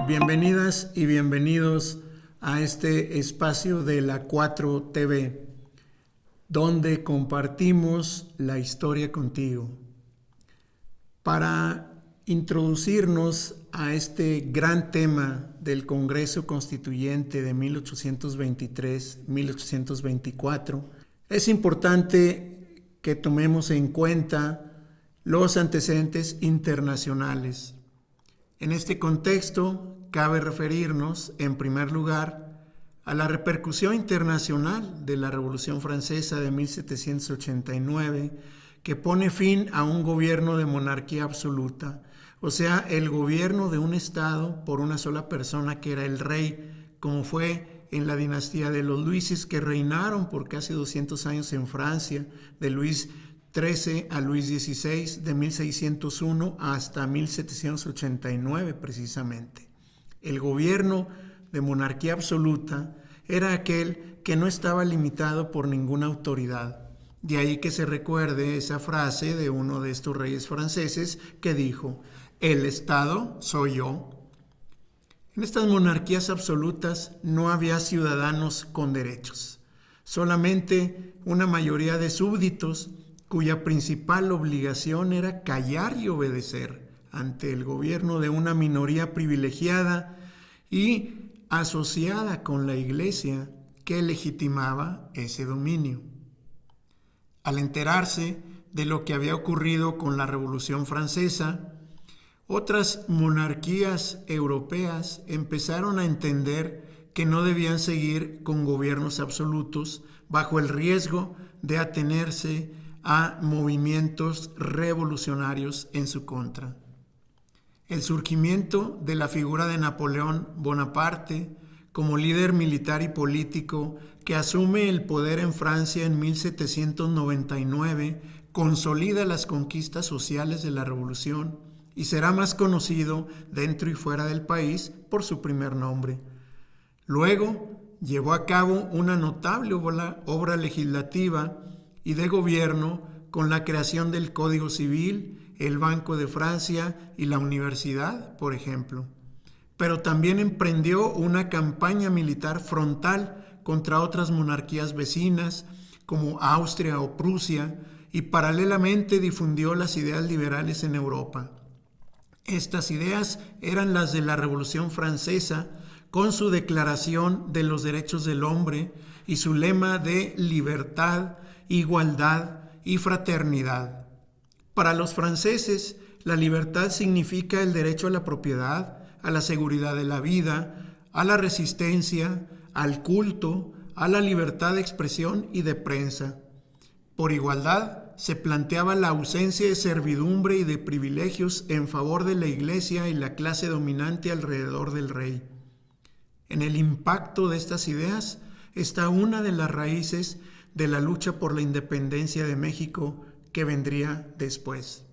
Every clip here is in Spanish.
Bienvenidas y bienvenidos a este espacio de la 4TV, donde compartimos la historia contigo. Para introducirnos a este gran tema del Congreso Constituyente de 1823-1824, es importante que tomemos en cuenta los antecedentes internacionales. En este contexto, cabe referirnos, en primer lugar, a la repercusión internacional de la Revolución Francesa de 1789, que pone fin a un gobierno de monarquía absoluta, o sea, el gobierno de un estado por una sola persona que era el rey, como fue en la dinastía de los Luises, que reinaron por casi 200 años en Francia, de Luis XIII a Luis XVI, de 1601 hasta 1789 precisamente. El gobierno de monarquía absoluta era aquel que no estaba limitado por ninguna autoridad. De ahí que se recuerde esa frase de uno de estos reyes franceses que dijo: "El Estado soy yo". En estas monarquías absolutas no había ciudadanos con derechos, solamente una mayoría de súbditos cuya principal obligación era callar y obedecer ante el gobierno de una minoría privilegiada y asociada con la Iglesia que legitimaba ese dominio. Al enterarse de lo que había ocurrido con la Revolución Francesa, otras monarquías europeas empezaron a entender que no debían seguir con gobiernos absolutos bajo el riesgo de atenerse a movimientos revolucionarios en su contra. El surgimiento de la figura de Napoleón Bonaparte como líder militar y político que asume el poder en Francia en 1799 consolida las conquistas sociales de la Revolución y será más conocido dentro y fuera del país por su primer nombre. Luego llevó a cabo una notable obra legislativa y de gobierno con la creación del Código Civil, el Banco de Francia y la Universidad, por ejemplo. Pero también emprendió una campaña militar frontal contra otras monarquías vecinas como Austria o Prusia y paralelamente difundió las ideas liberales en Europa. Estas ideas eran las de la Revolución Francesa con su Declaración de los Derechos del Hombre y su lema de libertad, igualdad y fraternidad. Para los franceses, la libertad significa el derecho a la propiedad, a la seguridad de la vida, a la resistencia, al culto, a la libertad de expresión y de prensa. Por igualdad, se planteaba la ausencia de servidumbre y de privilegios en favor de la Iglesia y la clase dominante alrededor del rey. En el impacto de estas ideas está una de las raíces de la lucha por la independencia de México que vendría después.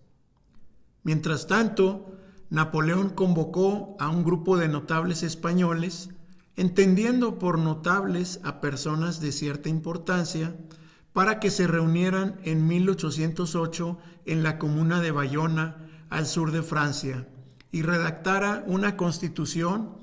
Mientras tanto, Napoleón convocó a un grupo de notables españoles, entendiendo por notables a personas de cierta importancia, para que se reunieran en 1808 en la comuna de Bayona, al sur de Francia, y redactara una constitución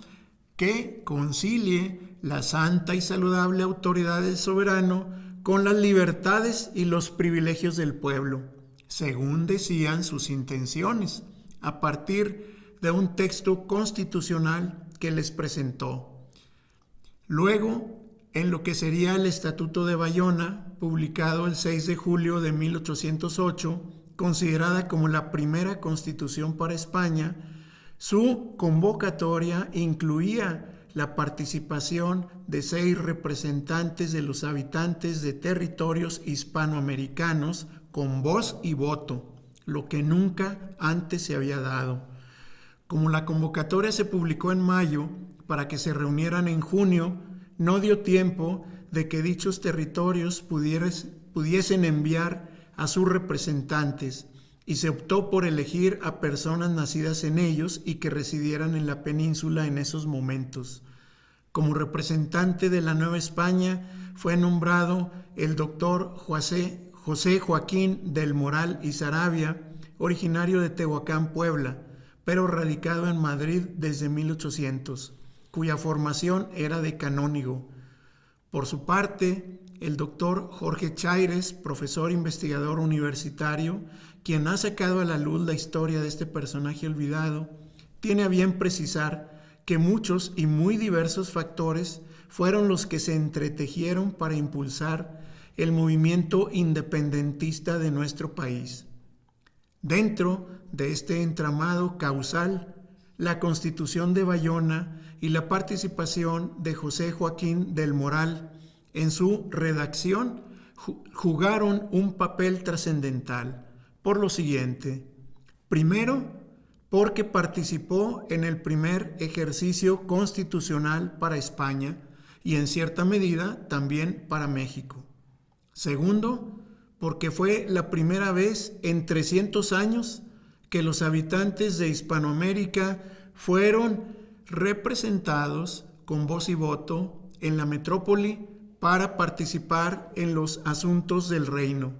que concilie la santa y saludable autoridad del soberano con las libertades y los privilegios del pueblo, según decían sus intenciones, a partir de un texto constitucional que les presentó. Luego, en lo que sería el Estatuto de Bayona, publicado el 6 de julio de 1808, considerada como la primera constitución para España, su convocatoria incluía la participación de 6 representantes de los habitantes de territorios hispanoamericanos con voz y voto, lo que nunca antes se había dado. Como la convocatoria se publicó en mayo para que se reunieran en junio, no dio tiempo de que dichos territorios pudiesen enviar a sus representantes y se optó por elegir a personas nacidas en ellos y que residieran en la península en esos momentos. Como representante de la Nueva España fue nombrado el doctor José Joaquín del Moral y Saravia, originario de Tehuacán, Puebla, pero radicado en Madrid desde 1800, cuya formación era de canónigo. Por su parte, el doctor Jorge Chaires, profesor investigador universitario, quien ha sacado a la luz la historia de este personaje olvidado, tiene a bien precisar que muchos y muy diversos factores fueron los que se entretejieron para impulsar el movimiento independentista de nuestro país. Dentro de este entramado causal, la Constitución de Bayona y la participación de José Joaquín del Moral en su redacción jugaron un papel trascendental por lo siguiente. Primero, porque participó en el primer ejercicio constitucional para España y en cierta medida también para México. Segundo, porque fue la primera vez en 300 años que los habitantes de Hispanoamérica fueron representados con voz y voto en la metrópoli para participar en los asuntos del reino.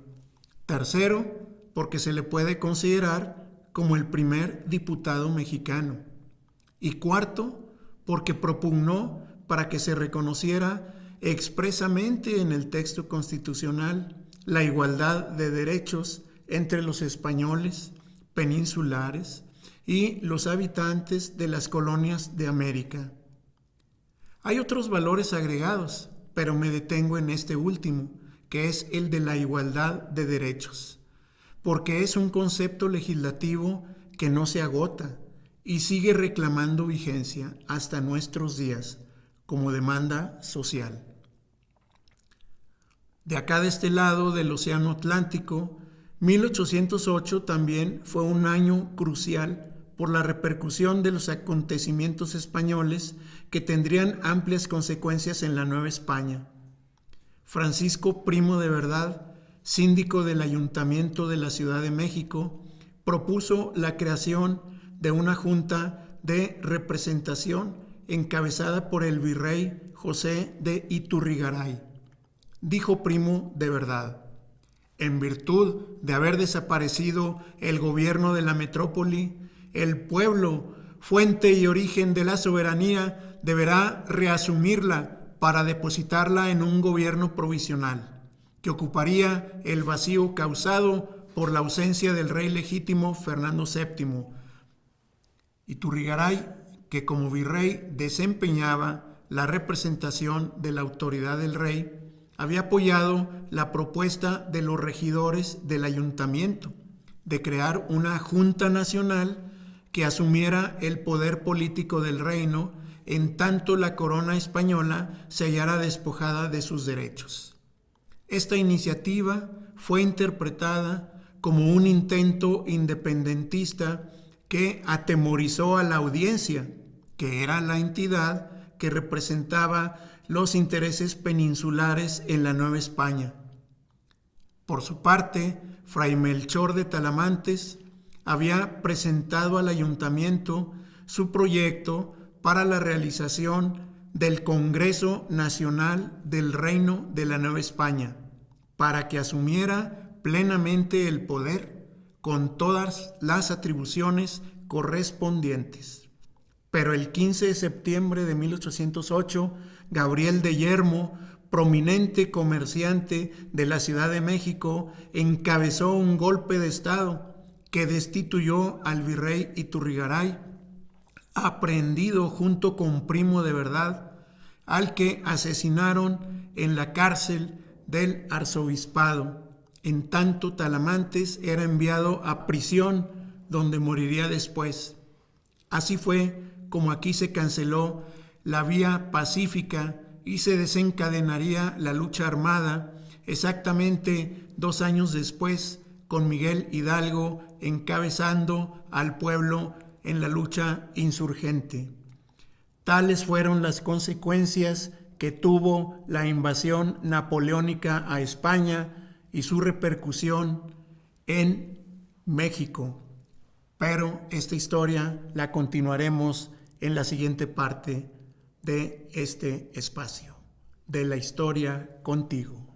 Tercero, porque se le puede considerar como el primer diputado mexicano. Y cuarto, porque propugnó para que se reconociera expresamente en el texto constitucional la igualdad de derechos entre los españoles, peninsulares y los habitantes de las colonias de América. Hay otros valores agregados, pero me detengo en este último, que es el de la igualdad de derechos, porque es un concepto legislativo que no se agota y sigue reclamando vigencia hasta nuestros días como demanda social. De acá de este lado del Océano Atlántico, 1808 también fue un año crucial por la repercusión de los acontecimientos españoles que tendrían amplias consecuencias en la Nueva España. Francisco Primo de Verdad, síndico del Ayuntamiento de la Ciudad de México, propuso la creación de una junta de representación encabezada por el virrey José de Iturrigaray. Dijo Primo de Verdad: en virtud de haber desaparecido el gobierno de la metrópoli, el pueblo, fuente y origen de la soberanía, deberá reasumirla para depositarla en un gobierno provisional que ocuparía el vacío causado por la ausencia del rey legítimo Fernando VII. Iturrigaray, que como virrey desempeñaba la representación de la autoridad del rey, había apoyado la propuesta de los regidores del ayuntamiento de crear una junta nacional que asumiera el poder político del reino en tanto la corona española se hallara despojada de sus derechos. Esta iniciativa fue interpretada como un intento independentista que atemorizó a la audiencia, que era la entidad que representaba los intereses peninsulares en la Nueva España. Por su parte, Fray Melchor de Talamantes había presentado al ayuntamiento su proyecto para la realización del Congreso Nacional del Reino de la Nueva España, para que asumiera plenamente el poder con todas las atribuciones correspondientes. Pero el 15 de septiembre de 1808, Gabriel de Yermo, prominente comerciante de la Ciudad de México, encabezó un golpe de Estado que destituyó al virrey Iturrigaray, aprehendido junto con Primo de Verdad, al que asesinaron en la cárcel del arzobispado. En tanto, Talamantes era enviado a prisión, donde moriría después. Así fue como aquí se canceló la vía pacífica y se desencadenaría la lucha armada exactamente 2 años después, con Miguel Hidalgo encabezando al pueblo en la lucha insurgente. Tales fueron las consecuencias que tuvo la invasión napoleónica a España y su repercusión en México. Pero esta historia la continuaremos en la siguiente parte de este espacio, de la historia contigo.